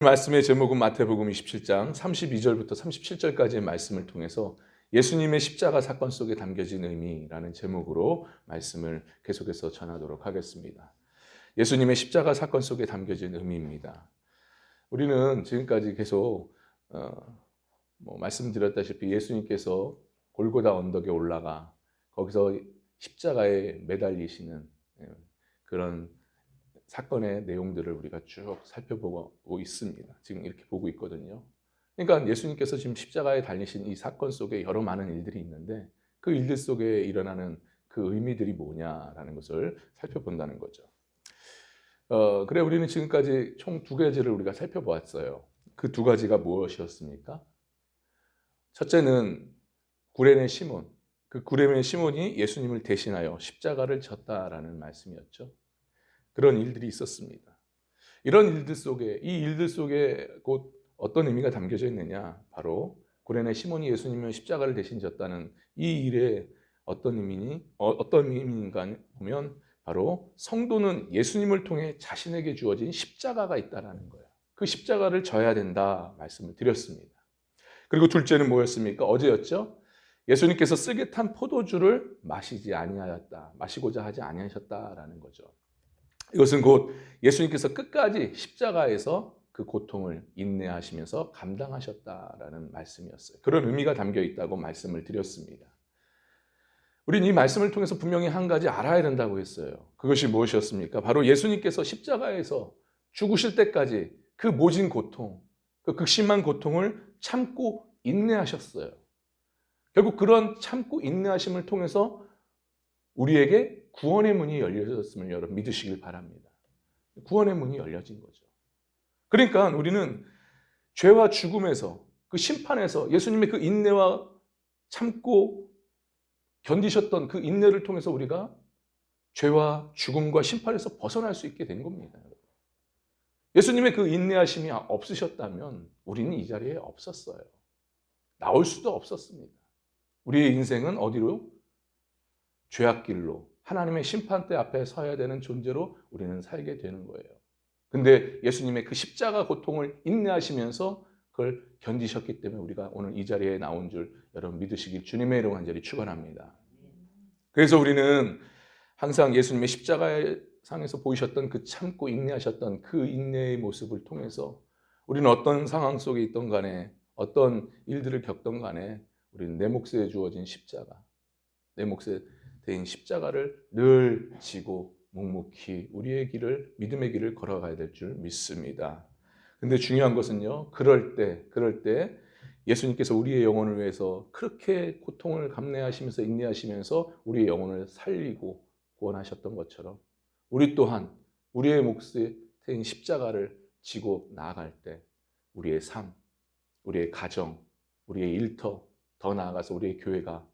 말씀의 제목은 마태복음 27장 32절부터 37절까지의 말씀을 통해서 예수님의 십자가 사건 속에 담겨진 의미라는 제목으로 말씀을 계속해서 전하도록 하겠습니다. 예수님의 십자가 사건 속에 담겨진 의미입니다. 우리는 지금까지 계속 말씀드렸다시피 예수님께서 골고다 언덕에 올라가 거기서 십자가에 매달리시는 그런 사건의 내용들을 우리가 쭉 살펴보고 있습니다. 지금 이렇게 보고 있거든요. 그러니까 예수님께서 지금 십자가에 달리신 이 사건 속에 여러 많은 일들이 있는데 그 일들 속에 일어나는 그 의미들이 뭐냐라는 것을 살펴본다는 거죠. 그래 우리는 지금까지 총 두 가지를 우리가 살펴보았어요. 그 두 가지가 무엇이었습니까? 첫째는 구레네 시몬. 그 구레네 시몬이 예수님을 대신하여 십자가를 졌다라는 말씀이었죠. 그런 일들이 있었습니다. 이런 일들 속에 이 일들 속에 곧 어떤 의미가 담겨져 있느냐? 바로 구레네 시몬이 예수님의 십자가를 대신 졌다는 이 일에 어떤 의미인가 보면 바로 성도는 예수님을 통해 자신에게 주어진 십자가가 있다라는 거예요. 그 십자가를 져야 된다 말씀을 드렸습니다. 그리고 둘째는 뭐였습니까? 어제였죠? 예수님께서 쓰게 탄 포도주를 마시고자 하지 아니하셨다라는 거죠. 이것은 곧 예수님께서 끝까지 십자가에서 그 고통을 인내하시면서 감당하셨다라는 말씀이었어요. 그런 의미가 담겨 있다고 말씀을 드렸습니다. 우리는 이 말씀을 통해서 분명히 한 가지 알아야 된다고 했어요. 그것이 무엇이었습니까? 바로 예수님께서 십자가에서 죽으실 때까지 그 모진 고통, 그 극심한 고통을 참고 인내하셨어요. 결국 그런 참고 인내하심을 통해서 우리에게 구원의 문이 열려졌음을 여러분 믿으시길 바랍니다. 구원의 문이 열려진 거죠. 그러니까 우리는 죄와 죽음에서 그 심판에서 예수님의 그 인내와 참고 견디셨던 그 인내를 통해서 우리가 죄와 죽음과 심판에서 벗어날 수 있게 된 겁니다. 예수님의 그 인내하심이 없으셨다면 우리는 이 자리에 없었어요. 나올 수도 없었습니다. 우리의 인생은 어디로? 죄악길로 하나님의 심판대 앞에 서야 되는 존재로 우리는 살게 되는 거예요. 근데 예수님의 그 십자가 고통을 인내하시면서 그걸 견디셨기 때문에 우리가 오늘 이 자리에 나온 줄 여러분 믿으시길 주님의 이름으로 간절히 축원합니다. 그래서 우리는 항상 예수님의 십자가상에서 보이셨던 그 참고 인내하셨던 그 인내의 모습을 통해서 우리는 어떤 상황 속에 있던 간에 어떤 일들을 겪던 간에 우리는 내 몫에 주어진 십자가, 내 몫에 대인 십자가를 늘 지고 묵묵히 우리의 길을 믿음의 길을 걸어가야 될 줄 믿습니다. 근데 중요한 것은요. 그럴 때 예수님께서 우리의 영혼을 위해서 그렇게 고통을 감내하시면서 인내하시면서 우리의 영혼을 살리고 구원하셨던 것처럼 우리 또한 우리의 몫에 대인 십자가를 지고 나아갈 때 우리의 삶, 우리의 가정, 우리의 일터, 더 나아가서 우리의 교회가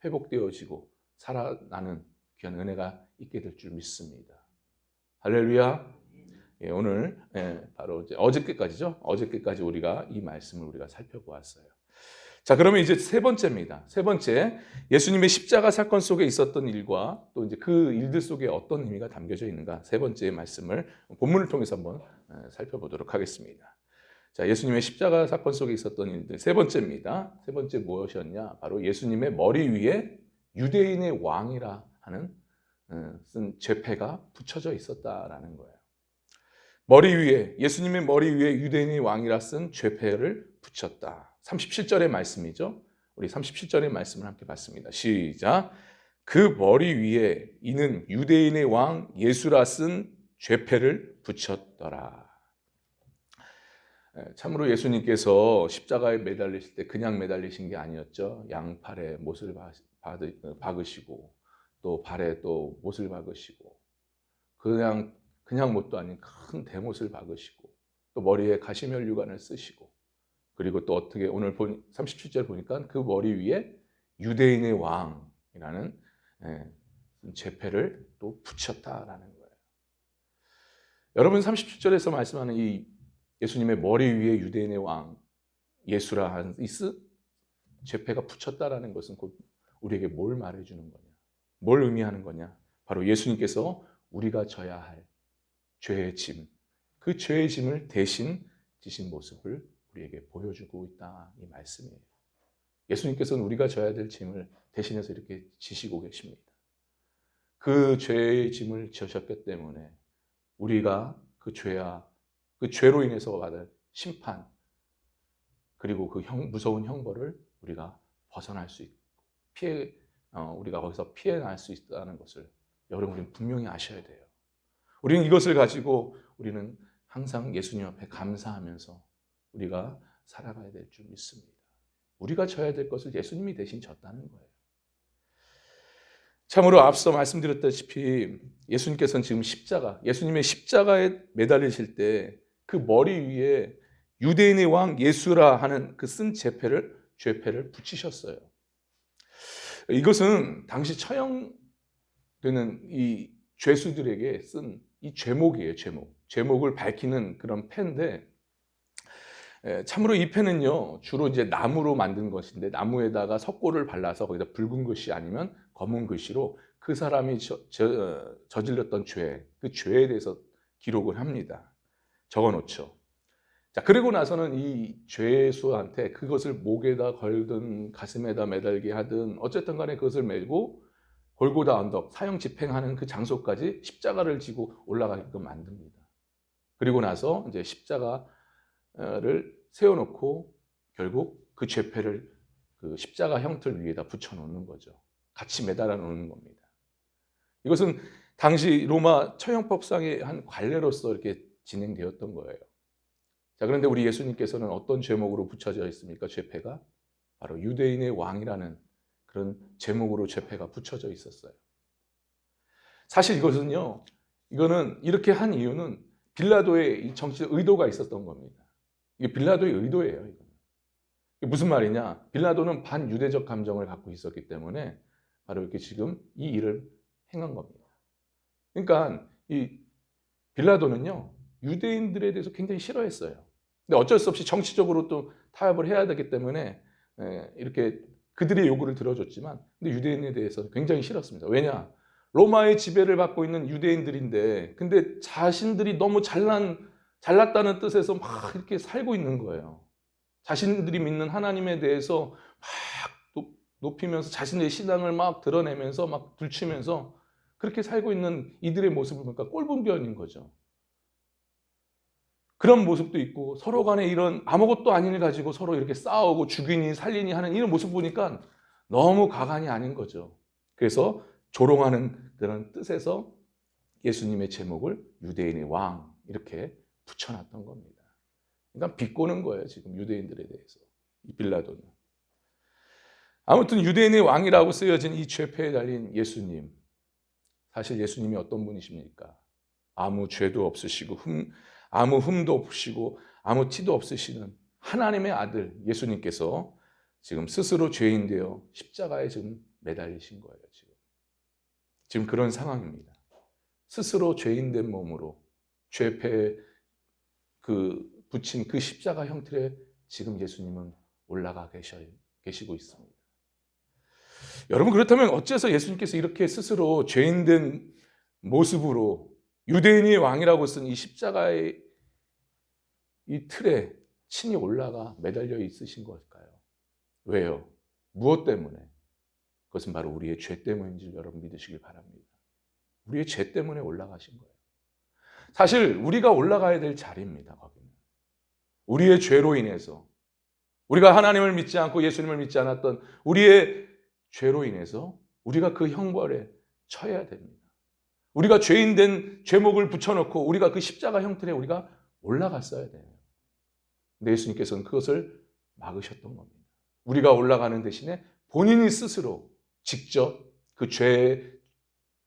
회복되어지고 살아나는 귀한 은혜가 있게 될 줄 믿습니다. 할렐루야. 오늘 바로 이제 어저께까지죠. 어저께까지 우리가 이 말씀을 우리가 살펴보았어요. 자, 그러면 이제 세 번째입니다. 세 번째, 예수님의 십자가 사건 속에 있었던 일과 또 이제 그 일들 속에 어떤 의미가 담겨져 있는가? 세 번째 말씀을 본문을 통해서 한번 살펴보도록 하겠습니다. 자, 예수님의 십자가 사건 속에 있었던 일들 세 번째입니다. 세 번째 무엇이었냐? 바로 예수님의 머리 위에 유대인의 왕이라 하는 쓴 죄패가 붙여져 있었다라는 거예요. 예수님의 머리 위에 유대인의 왕이라 쓴 죄패를 붙였다. 37절의 말씀이죠. 우리 37절의 말씀을 함께 봤습니다. 시작. 그 머리 위에 이는 유대인의 왕 예수라 쓴 죄패를 붙였더라. 참으로 예수님께서 십자가에 매달리실 때 그냥 매달리신 게 아니었죠. 양팔에 못을 박으시고 또 발에 또 못을 박으시고 그냥 못도 아닌 큰 대못을 박으시고 또 머리에 가시면류관을 쓰시고 그리고 또 어떻게 오늘 37절 보니까 그 머리 위에 유대인의 왕이라는 죄패를 또 붙였다라는 거예요. 여러분 37절에서 말씀하는 이 예수님의 머리 위에 유대인의 왕 예수라 하는 이 죄패가 붙였다라는 것은 곧 우리에게 뭘 말해주는 거냐? 뭘 의미하는 거냐? 바로 예수님께서 우리가 져야 할 죄의 짐, 그 죄의 짐을 대신 지신 모습을 우리에게 보여주고 있다, 이 말씀이에요. 예수님께서는 우리가 져야 될 짐을 대신해서 이렇게 지시고 계십니다. 그 죄의 짐을 지셨기 때문에 우리가 그 죄와 그 죄로 인해서 받을 심판, 그리고 그 무서운 형벌을 우리가 벗어날 수 있고 우리가 거기서 피해날 수 있다는 것을 여러분 우리는 분명히 아셔야 돼요. 우리는 이것을 가지고 우리는 항상 예수님 앞에 감사하면서 우리가 살아가야 될 줄 믿습니다. 우리가 져야 될 것을 예수님이 대신 졌다는 거예요. 참으로 앞서 말씀드렸다시피 예수님께서는 지금 예수님의 십자가에 매달리실 때 그 머리 위에 유대인의 왕 예수라 하는 그 쓴 죄패를 붙이셨어요. 이것은 당시 처형되는 이 죄수들에게 쓴 이 죄목이에요. 죄목을 밝히는 그런 패인데, 참으로 이 패는요 주로 이제 나무로 만든 것인데, 나무에다가 석고를 발라서 거기다 붉은 글씨 아니면 검은 글씨로 그 사람이 저질렀던 죄, 그 죄에 대해서 기록을 합니다. 적어놓죠. 자, 그리고 나서는 이 죄수한테 그것을 목에다 걸든 가슴에다 매달게 하든 어쨌든 간에 그것을 메고 골고다 언덕, 사형 집행하는 그 장소까지 십자가를 지고 올라가게끔 만듭니다. 그리고 나서 이제 십자가를 세워놓고 결국 그 죄패를 그 십자가 형틀 위에다 붙여놓는 거죠. 같이 매달아 놓는 겁니다. 이것은 당시 로마 처형법상의 한 관례로서 이렇게 진행되었던 거예요. 자, 그런데 우리 예수님께서는 어떤 제목으로 붙여져 있습니까? 죄패가 바로 유대인의 왕이라는 그런 제목으로 죄패가 붙여져 있었어요. 사실 이거는 이렇게 한 이유는 빌라도의 정치적 의도가 있었던 겁니다. 이게 빌라도의 의도예요. 이게 무슨 말이냐? 빌라도는 반유대적 감정을 갖고 있었기 때문에 바로 이렇게 지금 이 일을 행한 겁니다. 그러니까 이 빌라도는요 유대인들에 대해서 굉장히 싫어했어요. 근데 어쩔 수 없이 정치적으로 또 타협을 해야 되기 때문에 이렇게 그들의 요구를 들어줬지만, 근데 유대인에 대해서 굉장히 싫었습니다. 왜냐? 로마의 지배를 받고 있는 유대인들인데, 근데 자신들이 너무 잘났다는 뜻에서 막 이렇게 살고 있는 거예요. 자신들이 믿는 하나님에 대해서 막 높이면서 자신의 신앙을 막 드러내면서 막 불치면서 그렇게 살고 있는 이들의 모습을 보니까 꼴분변인 거죠. 그런 모습도 있고 서로 간에 이런 아무것도 아닌 일 가지고 서로 이렇게 싸우고 죽이니 살리니 하는 이런 모습 보니까 너무 가관이 아닌 거죠. 그래서 조롱하는 그런 뜻에서 예수님의 제목을 유대인의 왕 이렇게 붙여놨던 겁니다. 그러니까 비꼬는 거예요, 지금 유대인들에 대해서 이 빌라도는. 아무튼 유대인의 왕이라고 쓰여진 이 죄패에 달린 예수님, 사실 예수님이 어떤 분이십니까? 아무 죄도 없으시고 아무 흠도 없으시고 아무 티도 없으시는 하나님의 아들 예수님께서 지금 스스로 죄인 되어 십자가에 지금 매달리신 거예요. 지금 그런 상황입니다. 스스로 죄인 된 몸으로 죄패에 붙인 그 십자가 형틀에 지금 예수님은 올라가 계시고 있습니다. 여러분, 그렇다면 어째서 예수님께서 이렇게 스스로 죄인 된 모습으로 유대인의 왕이라고 쓴 이 십자가의 이 틀에 친히 올라가 매달려 있으신 걸까요? 왜요? 무엇 때문에? 그것은 바로 우리의 죄 때문인 줄 여러분 믿으시길 바랍니다. 우리의 죄 때문에 올라가신 거예요. 사실 우리가 올라가야 될 자리입니다. 거기는. 우리의 죄로 인해서, 우리가 하나님을 믿지 않고 예수님을 믿지 않았던 우리의 죄로 인해서 우리가 그 형벌에 처해야 됩니다. 우리가 죄인 된 죄목을 붙여놓고 우리가 그 십자가 형틀에 우리가 올라갔어야 돼요. 근데 예수님께서는 그것을 막으셨던 겁니다. 우리가 올라가는 대신에 본인이 스스로 직접 그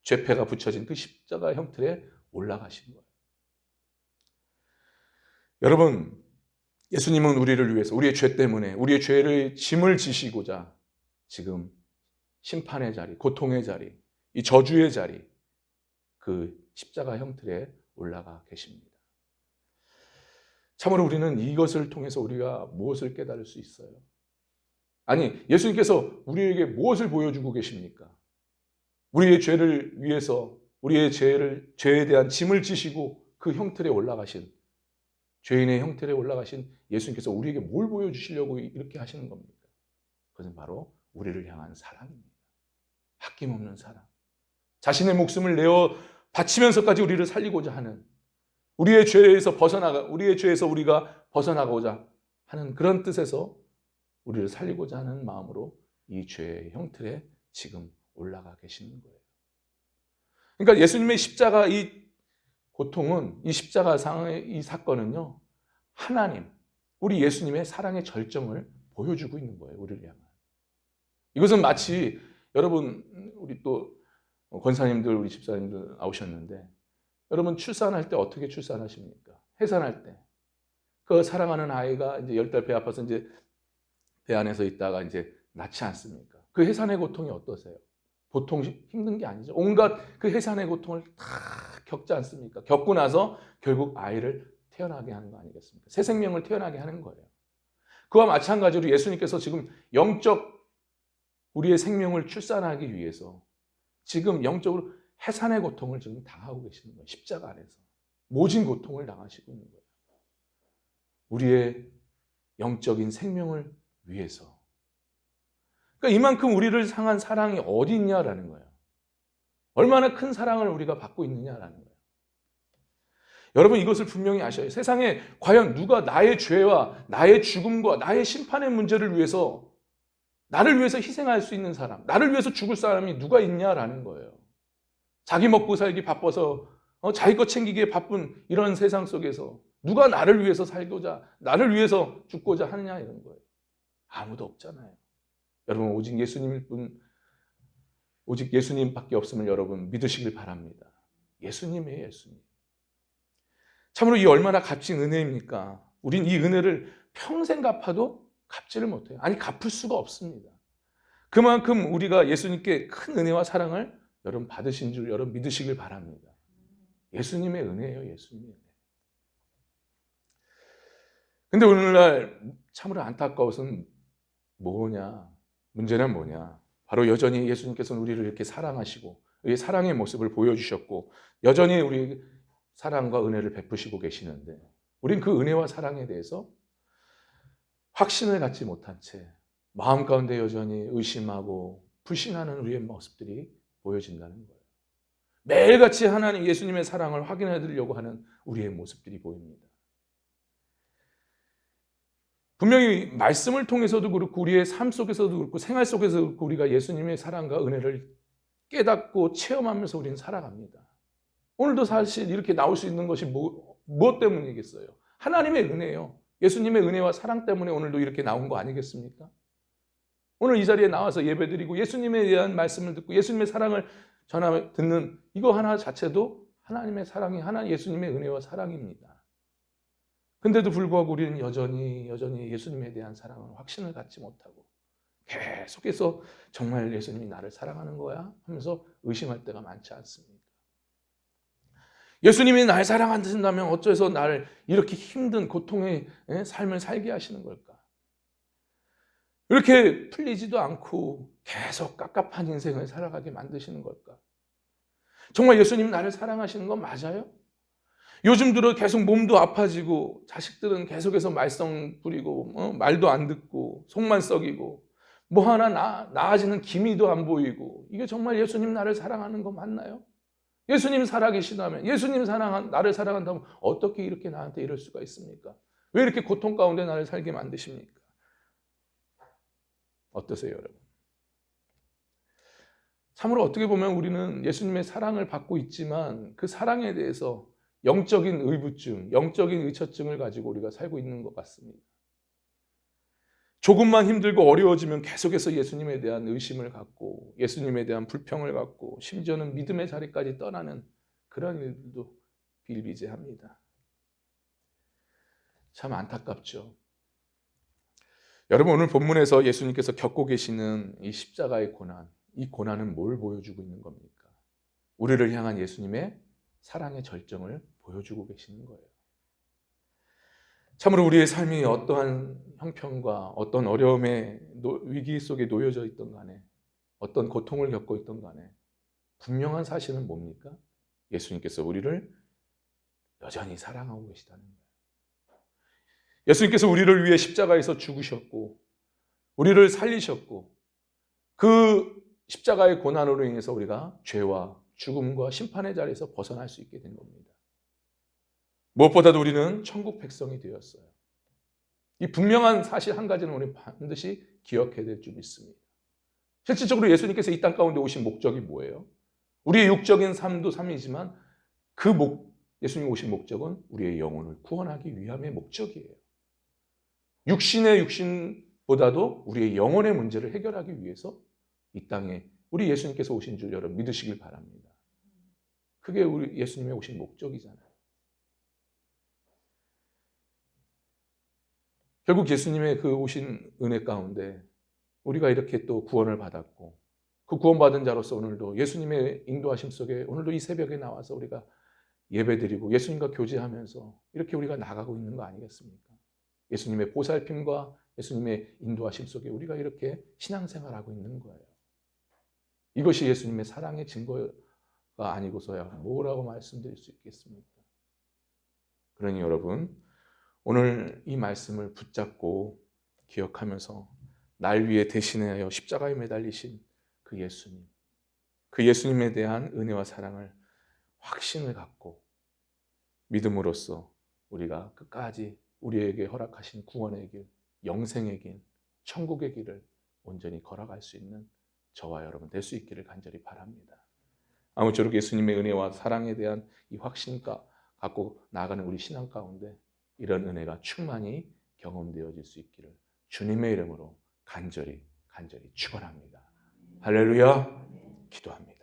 죄패가 붙여진 그 십자가 형틀에 올라가신 거예요. 여러분, 예수님은 우리를 위해서 우리의 죄 때문에 우리의 죄를 짐을 지시고자 지금 심판의 자리, 고통의 자리, 이 저주의 자리, 그 십자가 형틀에 올라가 계십니다. 참으로 우리는 이것을 통해서 우리가 무엇을 깨달을 수 있어요? 아니, 예수님께서 우리에게 무엇을 보여주고 계십니까? 우리의 죄를 위해서 우리의 죄에 대한 짐을 지시고 그 형틀에 올라가신 죄인의 형태로 올라가신 예수님께서 우리에게 뭘 보여주시려고 이렇게 하시는 겁니까? 그것은 바로 우리를 향한 사랑입니다. 아낌없는 사랑. 자신의 목숨을 내어 바치면서까지 우리를 살리고자 하는, 우리의 죄에서 우리가 벗어나고자 하는 그런 뜻에서 우리를 살리고자 하는 마음으로 이 죄의 형틀에 지금 올라가 계시는 거예요. 그러니까 예수님의 십자가 이 고통은, 이 십자가상의 이 사건은요, 하나님, 우리 예수님의 사랑의 절정을 보여주고 있는 거예요. 우리를 향한. 이것은 마치 여러분, 우리 또 권사님들, 우리 집사님들 나오셨는데, 여러분 출산할 때 어떻게 출산하십니까? 해산할 때. 그 사랑하는 아이가 이제 10달 배 아파서 이제 배 안에서 있다가 이제 낳지 않습니까? 그 해산의 고통이 어떠세요? 보통 힘든 게 아니죠. 온갖 그 해산의 고통을 다 겪지 않습니까? 겪고 나서 결국 아이를 태어나게 하는 거 아니겠습니까? 새 생명을 태어나게 하는 거예요. 그와 마찬가지로 예수님께서 지금 영적 우리의 생명을 출산하기 위해서 지금 영적으로 해산의 고통을 지금 당하고 계시는 거예요. 십자가 안에서. 모진 고통을 당하시고 있는 거예요. 우리의 영적인 생명을 위해서. 그러니까 이만큼 우리를 향한 사랑이 어디 있냐라는 거예요. 얼마나 큰 사랑을 우리가 받고 있느냐라는 거예요. 여러분 이것을 분명히 아셔요. 세상에 과연 누가 나의 죄와 나의 죽음과 나의 심판의 문제를 위해서, 나를 위해서 희생할 수 있는 사람, 나를 위해서 죽을 사람이 누가 있냐라는 거예요. 자기 먹고 살기 바빠서 자기 것 챙기기에 바쁜 이런 세상 속에서 누가 나를 위해서 살고자, 나를 위해서 죽고자 하느냐 이런 거예요. 아무도 없잖아요. 여러분 오직 예수님일 뿐, 오직 예수님밖에 없음을 여러분 믿으시길 바랍니다. 예수님이에요, 예수님. 참으로 이 얼마나 값진 은혜입니까? 우린 이 은혜를 평생 갚아도 갚지를 못해요. 아니 갚을 수가 없습니다. 그만큼 우리가 예수님께 큰 은혜와 사랑을 여러분 받으신 줄 여러분 믿으시길 바랍니다. 예수님의 은혜예요, 예수님의 은혜. 근데 오늘날 참으로 안타까운 것은 뭐냐? 문제는 뭐냐? 바로 여전히 예수님께서는 우리를 이렇게 사랑하시고 이 사랑의 모습을 보여주셨고 여전히 우리 사랑과 은혜를 베푸시고 계시는데 우린 그 은혜와 사랑에 대해서 확신을 갖지 못한 채 마음 가운데 여전히 의심하고 불신하는 우리의 모습들이 보여진다는 거예요. 매일같이 하나님 예수님의 사랑을 확인해 드리려고 하는 우리의 모습들이 보입니다. 분명히 말씀을 통해서도 그렇고 우리의 삶 속에서도 그렇고 생활 속에서도 그렇고 우리가 예수님의 사랑과 은혜를 깨닫고 체험하면서 우리는 살아갑니다. 오늘도 사실 이렇게 나올 수 있는 것이 무엇 때문이겠어요? 하나님의 은혜예요. 예수님의 은혜와 사랑 때문에 오늘도 이렇게 나온 거 아니겠습니까? 오늘 이 자리에 나와서 예배드리고 예수님에 대한 말씀을 듣고 예수님의 사랑을 듣는 이거 하나 자체도 하나님의 사랑이 예수님의 은혜와 사랑입니다. 근데도 불구하고 우리는 여전히 예수님에 대한 사랑을 확신을 갖지 못하고 계속해서 정말 예수님이 나를 사랑하는 거야? 하면서 의심할 때가 많지 않습니까? 예수님이 날 사랑한다면 어째서 나를 이렇게 힘든 고통의 삶을 살게 하시는 걸까? 이렇게 풀리지도 않고 계속 깝깝한 인생을 살아가게 만드시는 걸까? 정말 예수님 나를 사랑하시는 건 맞아요? 요즘 들어 계속 몸도 아파지고 자식들은 계속해서 말썽 부리고 말도 안 듣고 속만 썩이고 뭐 하나 나아지는 기미도 안 보이고 이게 정말 예수님 나를 사랑하는 거 맞나요? 예수님 살아계시다면 예수님 나를 사랑한다면 어떻게 이렇게 나한테 이럴 수가 있습니까? 왜 이렇게 고통 가운데 나를 살게 만드십니까? 어떠세요 여러분? 참으로 어떻게 보면 우리는 예수님의 사랑을 받고 있지만 그 사랑에 대해서 영적인 의부증, 영적인 의처증을 가지고 우리가 살고 있는 것 같습니다. 조금만 힘들고 어려워지면 계속해서 예수님에 대한 의심을 갖고 예수님에 대한 불평을 갖고 심지어는 믿음의 자리까지 떠나는 그런 일들도 비일비재합니다. 참 안타깝죠. 여러분 오늘 본문에서 예수님께서 겪고 계시는 이 십자가의 고난, 이 고난은 뭘 보여주고 있는 겁니까? 우리를 향한 예수님의 사랑의 절정을 보여주고 계시는 거예요. 참으로 우리의 삶이 어떠한 형편과 어떤 어려움의 위기 속에 놓여져 있던 간에 어떤 고통을 겪고 있던 간에 분명한 사실은 뭡니까? 예수님께서 우리를 여전히 사랑하고 계시다는 거예요. 예수님께서 우리를 위해 십자가에서 죽으셨고 우리를 살리셨고 그 십자가의 고난으로 인해서 우리가 죄와 죽음과 심판의 자리에서 벗어날 수 있게 된 겁니다. 무엇보다도 우리는 천국 백성이 되었어요. 이 분명한 사실 한 가지는 우리 반드시 기억해야 될 줄 믿습니다. 실질적으로 예수님께서 이 땅 가운데 오신 목적이 뭐예요? 우리의 육적인 삶도 삶이지만 예수님 오신 목적은 우리의 영혼을 구원하기 위함의 목적이에요. 육신의 육신보다도 우리의 영혼의 문제를 해결하기 위해서 이 땅에 우리 예수님께서 오신 줄 여러분 믿으시길 바랍니다. 그게 우리 예수님의 오신 목적이잖아요. 결국 예수님의 그 오신 은혜 가운데 우리가 이렇게 또 구원을 받았고 그 구원받은 자로서 오늘도 예수님의 인도하심 속에 오늘도 이 새벽에 나와서 우리가 예배드리고 예수님과 교제하면서 이렇게 우리가 나가고 있는 거 아니겠습니까? 예수님의 보살핌과 예수님의 인도하심 속에 우리가 이렇게 신앙생활하고 있는 거예요. 이것이 예수님의 사랑의 증거가 아니고서야 뭐라고 말씀드릴 수 있겠습니까? 그러니 여러분 오늘 이 말씀을 붙잡고 기억하면서 날 위해 대신하여 십자가에 매달리신 그 예수님, 그 예수님에 대한 은혜와 사랑을 확신을 갖고 믿음으로써 우리가 끝까지 우리에게 허락하신 구원의 길, 영생의 길, 천국의 길을 온전히 걸어갈 수 있는 저와 여러분 될 수 있기를 간절히 바랍니다. 아무쪼록 예수님의 은혜와 사랑에 대한 이 확신과 갖고 나아가는 우리 신앙 가운데 이런 은혜가 충만히 경험되어질 수 있기를 주님의 이름으로 간절히 축원합니다. 할렐루야. 기도합니다.